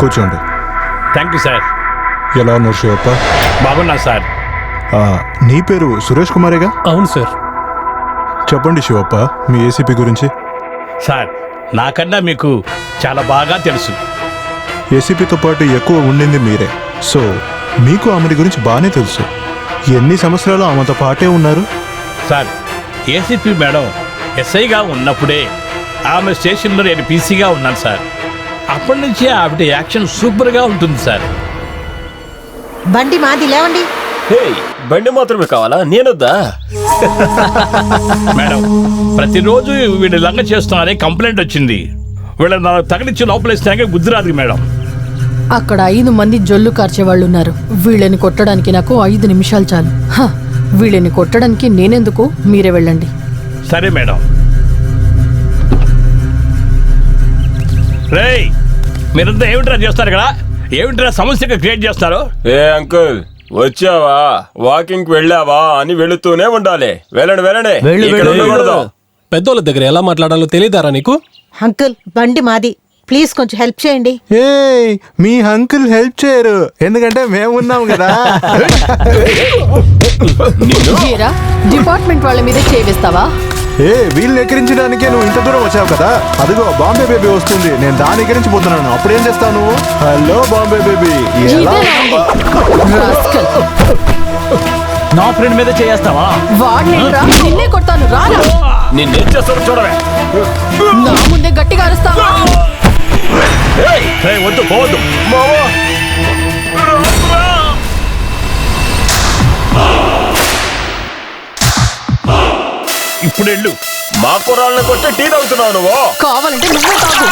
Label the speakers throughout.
Speaker 1: కూర్చోండి.
Speaker 2: Thank you sir.
Speaker 1: ఎలా ఉన్నారు శివప్ప?
Speaker 2: బాగున్నా సార్.
Speaker 1: నీ పేరు సురేష్ కుమారేగా?
Speaker 3: అవును సార్.
Speaker 1: చెప్పండి శివప్ప, మీ ఏసీపీ గురించి.
Speaker 2: సార్, నాకన్నా మీకు చాలా బాగా తెలుసు.
Speaker 1: ఏసీపీతో పాటు ఎక్కువ ఉండింది మీరే, సో మీకు ఆమె గురించి బాగానే తెలుసు. ఎన్ని సంవత్సరాలు ఆమెతో పాటే ఉన్నారు?
Speaker 2: సార్, ఏసీపీ మేడం ఎస్ఐగా ఉన్నప్పుడే ఆమె స్టేషన్లో నేను పీసీగా ఉన్నాను సార్. అప్పటి నుంచి ఆవిడ యాక్షన్ సూపర్గా ఉంటుంది సార్.
Speaker 4: బండి మాది, లేవండి.
Speaker 5: బండి మాత్రమే కావాలా, నేనొద్దా?
Speaker 2: మేడం, ప్రతిరోజు వీళ్ళు లంగ చేస్తున్నారని కంప్లైంట్ వచ్చింది. వీళ్ళని నాకు తగిలించి లోపలేస్తాకే బుద్ధి రాదు మేడం.
Speaker 6: అక్కడ 5 మంది జొల్లు కార్చేవాళ్ళు ఉన్నారు. వీళ్ళని కొట్టడానికి నాకు 5 నిమిషాలు చాలు. వీళ్ళని కొట్టడానికి నేనెందుకు, మీరే వెళ్ళండి.
Speaker 2: సరే మేడం. రేయ్, మీరంతా ఏమిట్రా చేస్తారు కదా? ఏమిట్రా సమస్యగా క్రియేట్ చేస్తారు?
Speaker 5: ఏ అంకుల్, వచ్చావా, వాకింగ్ వెళ్ళావా అని వెళుతూనే ఉండాలి. వెళ్ళండి వెళ్ళండి, ఇక్కడ ఉండకూడదు.
Speaker 3: పెద్దోళ్ళ దగ్గర ఎలా మాట్లాడాలో తెలియదారా నీకు?
Speaker 4: అంకుల్, బండి మాది, ప్లీజ్ కొంచెం హెల్ప్ చేయండి.
Speaker 1: మీ అంకుల్ హెల్ప్ చేయరు, ఎందుకంటే మేము ఉన్నాం కదా.
Speaker 6: ఏరా, డిపార్ట్మెంట్ వాళ్ళ మీదే చేయిస్తావా?
Speaker 1: వీళ్ళని ఎక్కిరించడానికే నువ్వు ఇంత దూరం వచ్చావు కదా. అదిగో బాంబే బేబీ వస్తుంది, నేను దాని ఎక్కిరించిపోతున్నాను. అప్పుడేం చేస్తావు నువ్వు? Hello Bombay baby.
Speaker 2: నా ఫ్రెండ్ మీద చేస్తావా?
Speaker 6: వాడినేంట్రా, నిన్నే కొడతాను, రారా.
Speaker 5: నిన్నేం చేస్తారో చూడవే.
Speaker 6: నా ముందే గట్టిగా అరుస్తావా?
Speaker 2: వద్దు, పోవద్దు. ఇప్పుడు వెళ్ళు.
Speaker 5: మా కుర్రాళ్ళని కొట్టి టీ తాగుతున్నావు నువ్వు.
Speaker 6: కావాలంటే నువ్వే తాగు.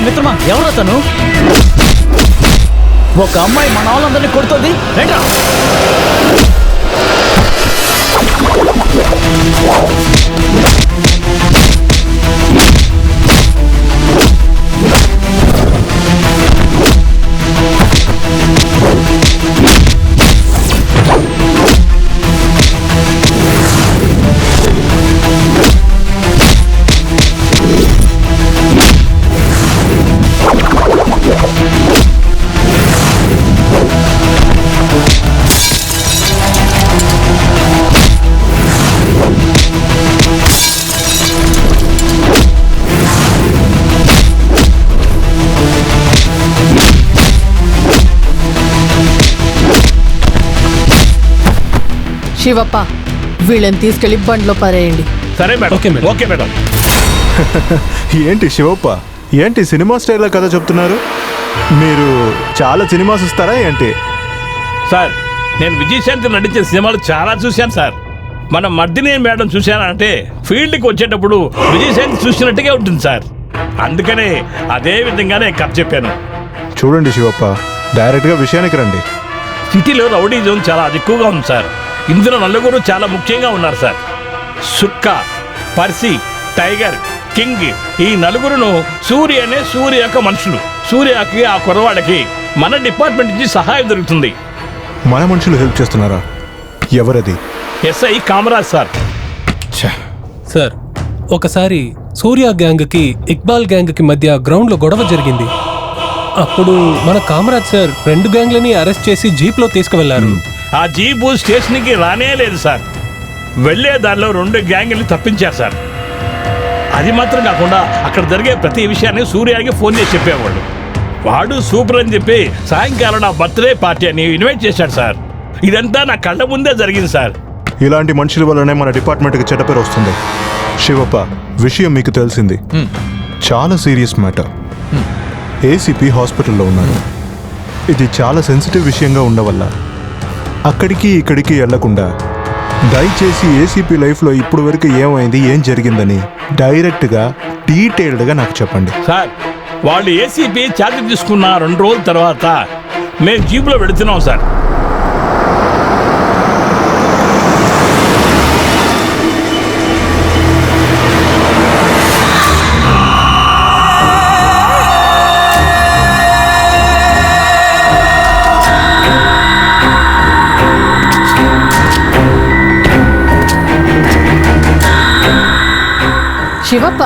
Speaker 7: మిత్రమా, ఎవరు తను? ఒక అమ్మాయి మన వాళ్ళందరినీ కొడుతుంది. శివప్ప, వీళ్ళని తీసుకెళ్లి బండ్లో పారేయండి.
Speaker 2: సరే మేడం. Okay madam.
Speaker 1: ఏంటి శివప్ప, ఏంటి సినిమా స్టైల్లో కథ చెప్తున్నారు? మీరు చాలా సినిమాస్ ఇస్తారా ఏంటి?
Speaker 2: సార్, నేను విజయశాంతి నటించిన సినిమాలు చాలా చూశాను సార్. మన మర్దిని మేడం చూశానంటే ఫీల్డ్కి వచ్చేటప్పుడు విజయశాంతి చూసినట్టుగా ఉంటుంది సార్. అందుకనే అదే విధంగానే కథ చెప్పాను.
Speaker 1: చూడండి శివప్ప, డైరెక్ట్గా విషయానికి రండి.
Speaker 2: సిటీలో రౌడీజం చాలా ఎక్కువగా ఉంది సార్. ఇందులో నలుగురు చాలా ముఖ్యంగా ఉన్నారు సార్. సుక్క, పర్సి, టైగర్, కింగ్, ఈ నలుగురును సూర్య అనే సూర్య యొక్క మనుషులు. సూర్యకి, ఆ కుర్రవాళ్ళకి మన డిపార్ట్మెంట్ నుంచి సహాయం దొరుకుతుంది.
Speaker 1: మన మనుషులు హెల్ప్ చేస్తున్నారా? ఎవరది?
Speaker 2: SI Kamaraj sir.
Speaker 3: సార్, ఒకసారి సూర్య గ్యాంగ్కి ఇక్బాల్ గ్యాంగ్కి మధ్య గ్రౌండ్లో గొడవ జరిగింది. అప్పుడు మన కామరాజ్ సార్ 2 గ్యాంగ్లని అరెస్ట్ చేసి జీప్లో తీసుకువెళ్లారు.
Speaker 2: ఆ జీపు స్టేషన్కి రానే లేదు సార్. వెళ్లే దారిలో 2 గ్యాంగులు తప్పించారు సార్. అది మాత్రం కాకుండా అక్కడ జరిగే ప్రతి విషయాన్ని సూర్యాకి ఫోన్ చేసి చెప్పేవాళ్ళు. వాడు సూపర్ అని చెప్పి సాయంకాలం నా బర్త్డే పార్టీ అని ఇన్వైట్ చేశాడు సార్. ఇదంతా నా కళ్ళ ముందే జరిగింది సార్.
Speaker 1: ఇలాంటి మనుషుల వల్లనే మన డిపార్ట్మెంట్కి చెడ్డ పేరు వస్తుంది. శివప్ప, విషయం మీకు తెలిసింది, చాలా సీరియస్ మ్యాటర్. ఏసీపీ హాస్పిటల్లో ఉన్నారు. ఇది చాలా సెన్సిటివ్ విషయంగా ఉండవల్ల అక్కడికి ఇక్కడికి వెళ్లకుండా దయచేసి ఏసీపీ లైఫ్లో ఇప్పుడు వరకు ఏమైంది, ఏం జరిగిందని డైరెక్ట్గా డీటెయిల్డ్గా నాకు చెప్పండి.
Speaker 2: సార్, వాళ్ళు ఏసీపీ ఛార్జ్ తీసుకున్న 2 రోజుల తర్వాత మేము జీపులో వెళుతున్నాం సార్.
Speaker 6: శివప్ప,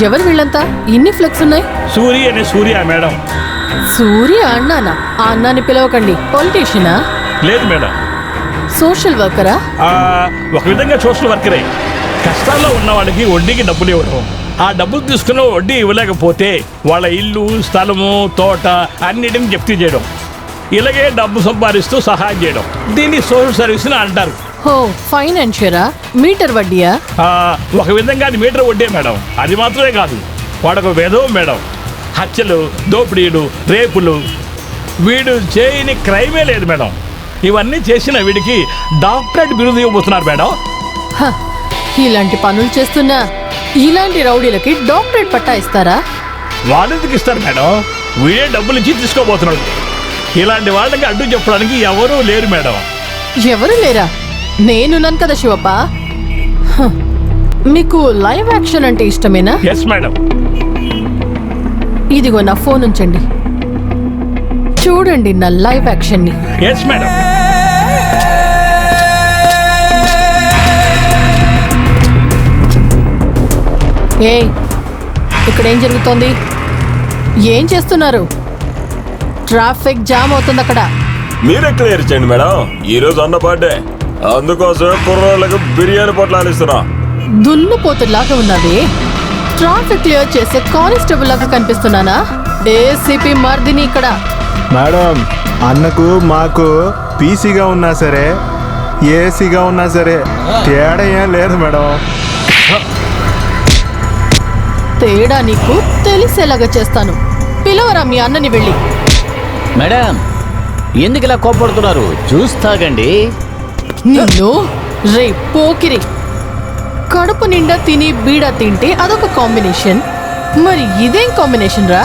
Speaker 6: ఎవరు వీళ్ళంతా? ఇన్ని ఫ్లెక్స్ ఉన్నాయి.
Speaker 2: సూర్య అనే సూర్య మేడం.
Speaker 6: సూర్య అన్నానా? ఆ అన్నాన్ని పిలవకండి. పొలిటీషియనా?
Speaker 2: లేదు మేడం.
Speaker 6: సోషల్ వర్కరా?
Speaker 2: ఒక విధంగా సోషల్ వర్కరే. కష్టాల్లో ఉన్న వాళ్ళకి వడ్డీకి డబ్బులు ఇవ్వడం, ఆ డబ్బులు తీసుకున్న వడ్డీ ఇవ్వలేకపోతే వాళ్ళ ఇల్లు, స్థలము, తోట అన్నిటిని జప్తీ చేయడం, ఇలాగే డబ్బు సంపాదిస్తూ సహాయం చేయడం, దీన్ని సోషల్ సర్వీస్ అని అంటారు.
Speaker 6: హో, ఫైనాన్షియరా? మీటర్ వడ్డీయా?
Speaker 2: ఒక విధంగా అది మీటర్ వడ్డే మేడం. అది మాత్రమే కాదు, వాడొక విధవం మేడం. హత్యలు, దోపిడీలు, రేపులు, వీడు చేయని క్రైమే లేదు మేడం. ఇవన్నీ చేసిన వీడికి డాక్టరేట్ బిరుదు ఇవ్వబోతున్నారు మేడం.
Speaker 6: హ, ఇలాంటి పనులు చేస్తున్నా ఇలాంటి రౌడీలకి డాక్టరేట్ పట్టా ఇస్తారా?
Speaker 2: వాళ్ళెందుకు ఇస్తారు మేడం? వీడే డబ్బులు ఇచ్చి తీసుకోబోతున్నాడు. ఇలాంటి వాళ్ళకి అడ్డు చెప్పడానికి ఎవరూ లేరు మేడం.
Speaker 6: ఎవరు లేరా? నేనున్నాను కదా శివప్ప. హ, మీకు లైవ్ యాక్షన్ అంటే ఇష్టమేనా?
Speaker 2: Yes madam.
Speaker 6: ఇదిగో నా ఫోన్ ఉంచండి, చూడండి నా లైవ్ యాక్షన్ ని.
Speaker 2: Yes madam.
Speaker 6: ఏయ్, ఇక్కడ ఏం జరుగుతోంది? ఏం చేస్తున్నారు? ట్రాఫిక్ జామ్ అవుతుంది అక్కడ.
Speaker 5: మీరే క్లియర్ చేయండి మేడం. ఈ రోజు అన్న బర్త్డే, అందుకోసం కుర్రోళ్ళకు బిర్యానీ పొట్లాలు ఇస్తున్నా.
Speaker 6: దున్నుపోతులాగా ఉన్నది. ట్రాఫిక్ క్లియర్ చేసే కానిస్టేబుల్ లాగా కనిపిస్తున్నానా? ఏసీపీ మర్దిని ఇక్కడ.
Speaker 1: మేడం, అన్నకు మాకు పీసీగా ఉన్నా సరే, ఏసీగా ఉన్నా సరే తేడా ఏం లేదు మేడం.
Speaker 6: తేడా నీకు తెలిసేలాగా చేస్తాను. పిలవరా మీ అన్నని వెళ్ళి.
Speaker 7: మేడం, ఎందుకు ఇలా కోపడుతున్నారు? జ్యూస్ తాగండి.
Speaker 6: నిన్ను రే పోకిరి, కడుపు నిండా తిని బీడా తింటే అదొక కాంబినేషన్, మరి ఇదేం కాంబినేషన్ రా?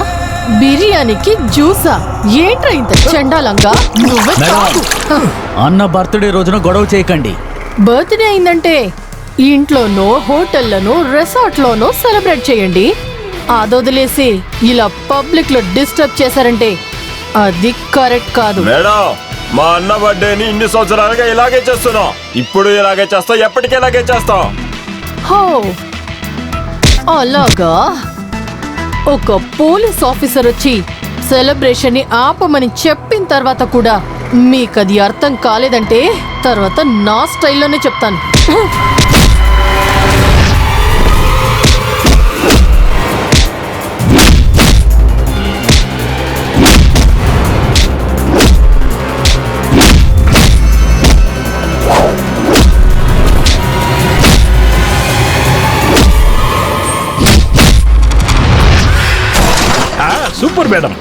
Speaker 6: బిర్యానీకి జ్యూసా? ఏంట్రా ఇంత చండాలంగా? నువ్వే తాగు. హ.
Speaker 7: అన్న బర్త్డే రోజున గొడవ చేయకండి.
Speaker 6: బర్త్డే అయిందంటే ఇంట్లోనో, హోటల్లోనో, రిసార్ట్లోనో సెలబ్రేట్ చేయండి. అదొదిలేసి ఇలా పబ్లిక్ లో డిస్టర్బ్ చేశారంటే అది కరెక్ట్ కాదు.
Speaker 5: మేడం, మా అన్న బర్త్డేని ఇన్ని సంవత్సరాలుగా ఇలాగే చేస్తున్నాం. ఇప్పుడు ఇలాగే చేస్తాం, ఎప్పటికీ ఇలాగే చేస్తాం.
Speaker 6: హో, అలాగా? ఒక పోలీస్ ఆఫీసర్ వచ్చి సెలబ్రేషన్ ని ఆపమని చెప్పిన తర్వాత కూడా మీకు అది అర్థం కాలేదంటే తర్వాత నా స్టైల్లోనే చెప్తాను.
Speaker 2: Super madam.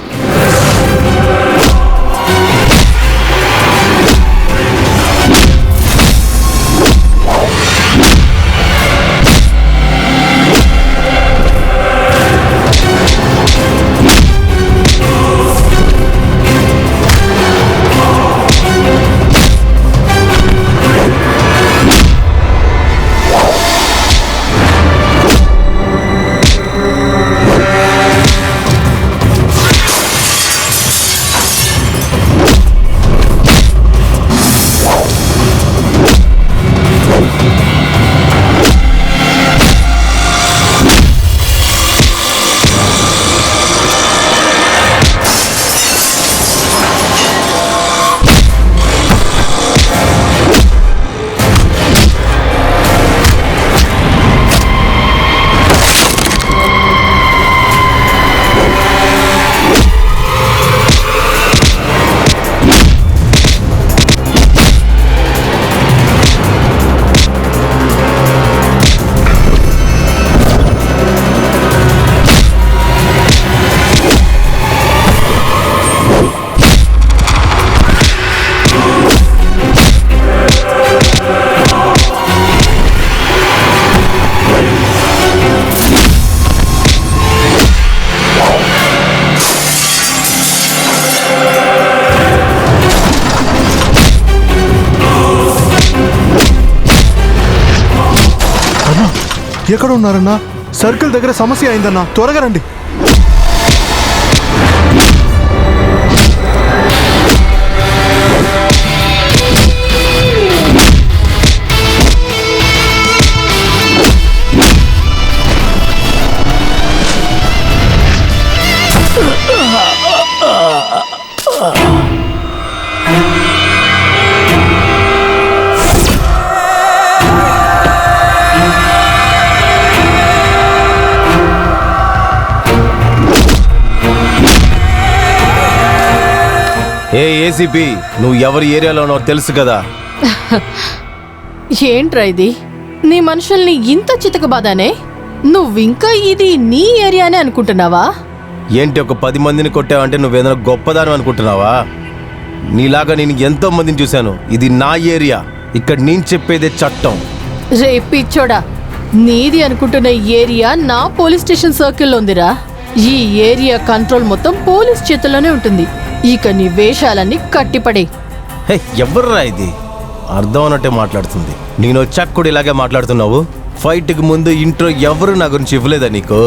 Speaker 1: ఎక్కడ ఉన్నారన్నా? సర్కిల్ దగ్గర సమస్య అయిందన్నా, త్వరగా రండి.
Speaker 8: ఏ ఏసీపీ, నువ్వు ఎవరి ఏరియాలో ఉన్నావో తెలుసు కదా.
Speaker 6: ఏంట్రా ఇది? నీ మనుషుల్ని ఇంత చితకబాదానే నువ్వింకా ఇది నీ ఏరియానే అనుకుంటున్నావా?
Speaker 8: ఏంటి ఒక 10 మందిని కొట్టావంటే నువ్వేదైనా గొప్పదానం అనుకుంటున్నావా? నీలాగా నేను ఎంతో మందిని చూశాను. ఇది నా ఏరియా, ఇక్కడ నేను చెప్పేదే చట్టం.
Speaker 6: రే పిచ్చోడా, నీది అనుకుంటున్న ఏరియా నా పోలీస్ స్టేషన్ సర్కిల్లో ఉందిరా. ఈ ఏరియా కంట్రోల్ మొత్తం పోలీస్ చేతుల్లోనే ఉంటుంది. ఇక నీ వేషాలన్నీ కట్టిపడే.
Speaker 8: హే, ఎవర్రా ఇది? అర్థం అన్నట్టే మాట్లాడుతుంది. నేను వచ్చాక కూడా ఇలాగే మాట్లాడుతున్నావు. ఫైట్కి ముందు ఇంట్రో ఎవరు నా గురించి ఇవ్వలేదా నీకు?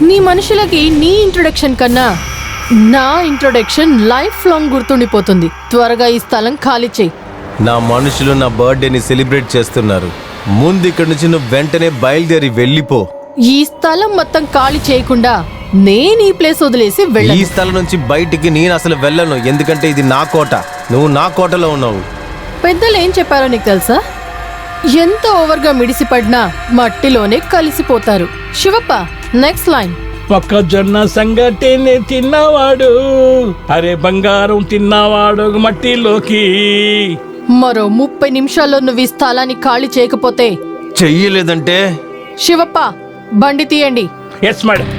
Speaker 6: నీ మనుషులకి నీ ఇంట్రొడక్షన్ కన్నా నా ఇంట్రొడక్షన్ లైఫ్ లాంగ్ గుర్తుండిపోతుంది. త్వరగా ఈ స్థలం ఖాళీ చేయి.
Speaker 8: నా మనుషులు నా బర్త్డేని సెలబ్రేట్ చేస్తున్నారు. ముందు ఇక్కడి నుంచి నువ్వు వెంటనే బయలుదేరి వెళ్ళిపో.
Speaker 6: ఈ స్థలం మొత్తం ఖాళీ చేయకుండా నేను ఈ ప్లేస్ వదిలేసి
Speaker 8: ఈ
Speaker 6: వెళ్ళను.
Speaker 8: స్థలం నుంచి బయటికి నేను అసలు వెళ్ళను, ఎందుకంటే ఇది నా కోట. నువ్వు నా కోటలో ఉన్నావు.
Speaker 6: పెద్దలు ఏం చెప్పారో నీకు తెలుసా? ఎంత ఓవర్గా మిడిసిపడినా మట్టిలోనే కలిసిపోతారు. Shivappa, next line.
Speaker 2: మొక్కజొన్న సంగటిని తిన్నవాడు, అరే బంగారం తిన్నవాడు మట్టిలోకి.
Speaker 6: మరో 30 నిమిషాల్లో నువ్వు ఈ స్థలాన్ని ఖాళీ చేయకపోతే
Speaker 8: చెయ్యలేదంటే
Speaker 6: శివప్ప బండి తీయండి.
Speaker 2: Yes madam.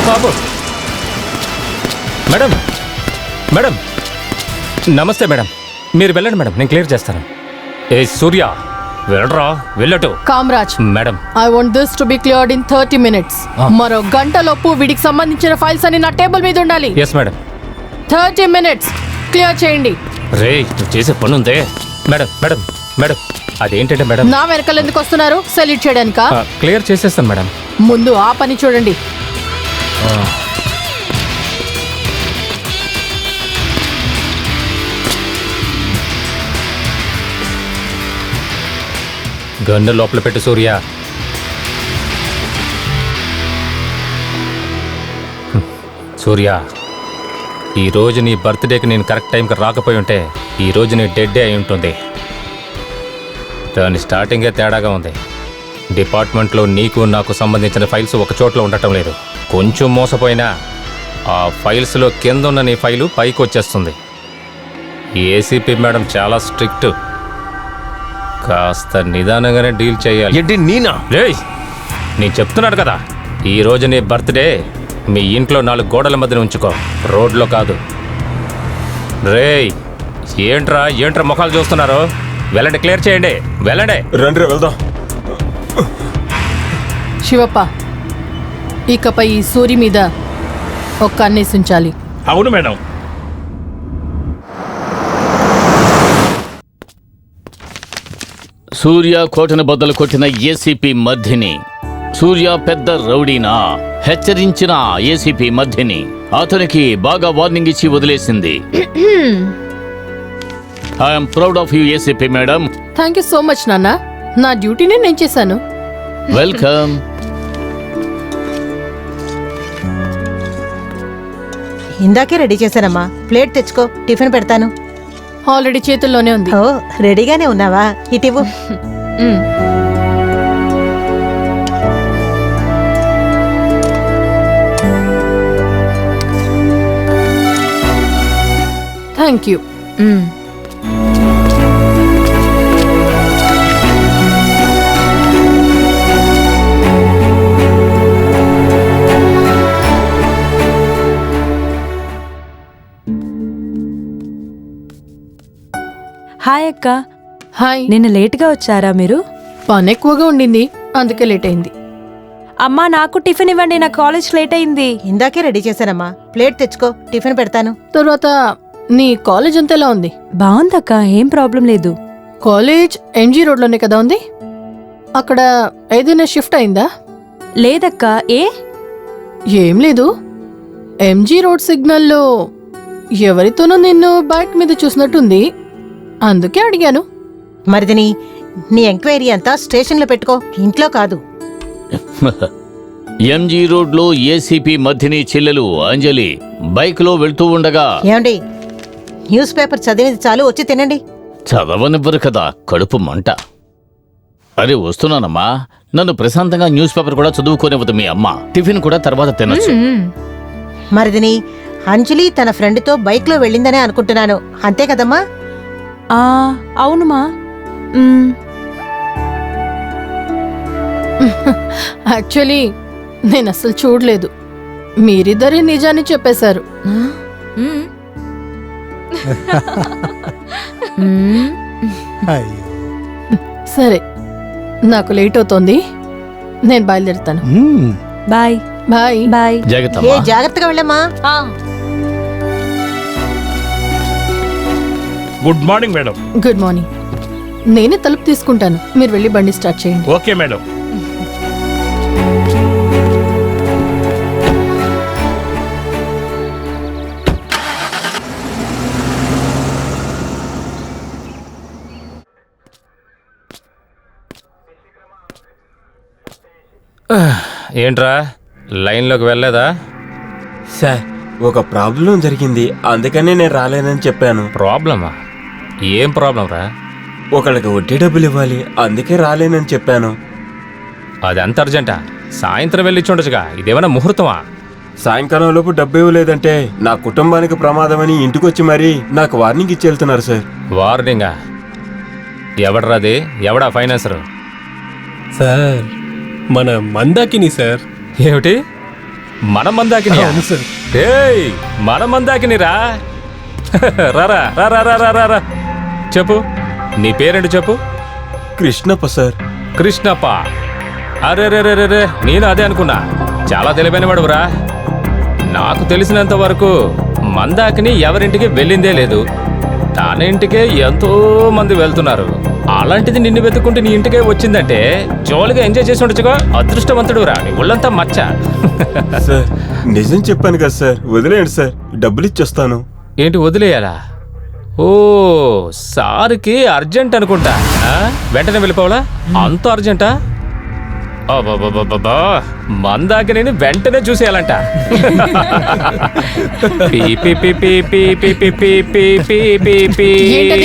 Speaker 9: బాబు, మేడం మేడం నమస్తే మేడం. మీరు వెళ్ళండి మేడం, నేను క్లియర్ చేస్తాను. ఏ సూర్య, వెళ్ళరా, వెళ్ళటు.
Speaker 6: Kamaraj,
Speaker 9: madam,
Speaker 6: I want this to be cleared in 30 minutes. మరో గంటలోపు వీడికి సంబంధించిన ఫైల్స్ అన్ని నా టేబుల్ మీద ఉండాలి.
Speaker 9: Yes madam.
Speaker 6: 30 minutes క్లియర్ చేయండి.
Speaker 9: రే, నువ్వు చేసే పని ఉందే. మేడం మేడం మేడం, అదేంటంటే మేడం,
Speaker 6: నా వెనకాల ఎందుకు వస్తున్నారు? సెల్యూట్ చేయడానికా?
Speaker 9: క్లియర్ చేసేస్తాను మేడం.
Speaker 6: ముందు ఆ పని చూడండి.
Speaker 9: గన్ను లోపల పెట్టు సూర్య. సూర్య, ఈరోజు నీ బర్త్డేకి నేను కరెక్ట్ టైంకి రాకపోయి ఉంటే ఈరోజు నీ డెడ్ డే అయి ఉంటుంది. దాని స్టార్టింగే తేడాగా ఉంది. డిపార్ట్మెంట్లో నీకు నాకు సంబంధించిన ఫైల్స్ ఒక చోట్ల ఉండటం లేదు. కొంచెం మోసపోయినా ఆ ఫైల్స్లో కింద ఉన్న నీ ఫైలు పైకి వచ్చేస్తుంది. ఏసీపీ మేడం చాలా స్ట్రిక్ట్. కాస్త నిదానంగానే డీల్ చేయాలి.
Speaker 8: ఏంటి నీనా?
Speaker 9: రేయ్, నేను చెప్తున్నాను కదా, ఈరోజు నీ బర్త్డే మీ ఇంట్లో 4 గోడల మధ్యన ఉంచుకో, రోడ్లో కాదు. రేయ్, ఏంట్రా ముఖాలు చూస్తున్నారు? వెళ్ళండి, క్లియర్ చేయండి, వెళ్ళండి.
Speaker 5: రండి వెళ్దాం.
Speaker 6: శివప్ప, ఇకపై ఈ సూరి మీద ఒక కన్నేసి ఉంచాలి.
Speaker 2: అవును మేడం.
Speaker 7: సూర్య కోటను బద్దలు కొట్టిన ఏసీపీ మధ్యని. సూర్య పెద్ద రౌడీనా? హెచ్చరించిన ఏసీపీ మధ్యని అతనికి బాగా వార్నింగ్ ఇచ్చి వదిలేసింది. I'm proud of you ACP madam.
Speaker 6: Thank you so much నాన్న. నా డ్యూటీనే నేను చేశాను.
Speaker 7: వెల్కమ్.
Speaker 4: ఇందాకే రెడీ చేశానమ్మా. ప్లేట్ తెచ్చుకో, టిఫిన్ పెడతాను.
Speaker 6: ఆల్రెడీ చేతుల్లోనే ఉంది.
Speaker 4: ఓ, రెడీగానే ఉన్నావా? ఇటివ్వు.
Speaker 6: Thank you.
Speaker 10: హాయ్ అక్క.
Speaker 6: హాయ్.
Speaker 10: నిన్న లేట్గా వచ్చారా మీరు?
Speaker 6: పని ఎక్కువగా ఉండింది, అందుకే లేట్ అయింది.
Speaker 10: అమ్మా, నాకు టిఫిన్ ఇవ్వండి, నా కాలేజ్ లేట్ అయింది.
Speaker 4: ఇందాకే రెడీ చేశానమ్మా. ప్లేట్ తెచ్చుకో, టిఫిన్ పెడతాను.
Speaker 6: తర్వాత నీ కాలేజ్ అంతా ఎలా ఉంది?
Speaker 10: బాగుందక్క, ఏం ప్రాబ్లం లేదు.
Speaker 6: కాలేజ్ ఎంజీ రోడ్లోనే కదా ఉంది. అక్కడ ఏదైనా షిఫ్ట్ అయిందా?
Speaker 10: లేదక్క.
Speaker 6: ఏం లేదు, ఎంజీ రోడ్ సిగ్నల్లో ఎవరితోనో నిన్ను బైక్ మీద చూసినట్టుంది, అందుకే అడిగాను.
Speaker 4: మరిదిని, నీ ఎంక్వైరీ అంతా స్టేషన్లో పెట్టుకో, ఇంట్లో కాదు.
Speaker 7: ఎంజీ రోడ్లో ఏసీపీ మధ్యని చెల్లెలు అంజలి బైక్లో వెళ్తూ ఉండగా
Speaker 4: ఏమండి, న్యూస్ పేపర్ చదివింది చాలు, వచ్చి తినండి.
Speaker 7: చదవనివ్వరు కదా, కడుపు మంట. అరే వస్తున్నానమ్మా, నన్ను ప్రశాంతంగా న్యూస్ పేపర్ కూడా చదువుకోనివ్వదు మీ అమ్మ. టిఫిన్ కూడా తర్వాత తినొచ్చు.
Speaker 4: మరిదిని, అంజలి తన ఫ్రెండ్తో బైక్లో వెళ్ళిందనే అనుకుంటున్నాను, అంతే కదమ్మా?
Speaker 10: అవునుమా.
Speaker 6: యాక్చువల్లీ నేను అసలు చూడలేదు, మీరిద్దరే నిజాన్ని చెప్పేశారు. సరే, నాకు లేట్ అవుతోంది, నేను బయలుదేరుతాను.
Speaker 10: Bye
Speaker 6: bye.
Speaker 10: బాయ్.
Speaker 7: జాగ్రత్త
Speaker 4: జాగ్రత్తగా వెళ్ళమ్మా.
Speaker 2: Good morning madam.
Speaker 6: Good morning. నేనే తలుపు తీసుకుంటాను, మీరు వెళ్ళి బండి స్టార్ట్ చేయండి.
Speaker 2: Okay madam.
Speaker 9: ఏంట్రా లైన్లోకి వెళ్ళలేదా?
Speaker 5: సార్, ఒక ప్రాబ్లం జరిగింది, అందుకనే నేను రాలేనని చెప్పాను.
Speaker 9: ప్రాబ్లమా? ఏం ప్రాబ్లం రా?
Speaker 5: ఒకళ్ళకి వడ్డీ డబ్బులు ఇవ్వాలి, అందుకే రాలేనని చెప్పాను.
Speaker 9: అది అంత అర్జెంటా? సాయంత్రం వెళ్ళి చూడొచ్చుగా, ఇదేమైనా ముహూర్తమా?
Speaker 5: సాయంకాలం లోపు డబ్బు ఇవ్వలేదంటే నా కుటుంబానికి ప్రమాదమని ఇంటికొచ్చి మరీ నాకు వార్నింగ్ ఇచ్చి వెళ్తున్నారు సార్.
Speaker 9: వార్నింగా? ఎవడరాది? ఎవడా ఫైనాన్సరు?
Speaker 3: సార్, మన మందాకిని సార్.
Speaker 9: ఏమిటి మన మందాకిని?
Speaker 3: అవును సార్.
Speaker 9: ఏయ్, మన మందాకిని రా. రారా రా రా రా రా రా. చెప్పు, నీ పేరేంటి చెప్పు.
Speaker 5: కృష్ణప్ప సార్.
Speaker 9: కృష్ణప్ప? అరే రే రే రే రే, నేను అదే అనుకున్నా. చాలా తెలివైన వాడురా. నాకు తెలిసినంత వరకు మందాకిని ఎవరింటికి వెళ్ళిందే లేదు. తన ఇంటికే ఎంతో మంది వెళ్తున్నారు. అలాంటిది నిన్ను వెతుక్కుంటే నీ ఇంటికే వచ్చిందంటే జోలిగా ఎంజాయ్ చేసి ఉండొచ్చుగా. అదృష్టవంతుడు రా, నీ ఒళ్ళంతా మచ్చ.
Speaker 5: సార్, నిజం చెప్పాను కదా సార్, వదిలేయండి సార్, డబ్బులు ఇచ్చొస్తాను.
Speaker 9: ఏంటి వదిలేయాలా? ఓ, సార్కి అర్జెంట్ అనుకుంటా. వెంటనే వెళ్ళిపోవాలా? అంత అర్జెంటా? మందాకి నేను వెంటనే చూసేయాలంట. పీ పీ పీ పీ పీ పీ పీ పీ పీ పీ పీ.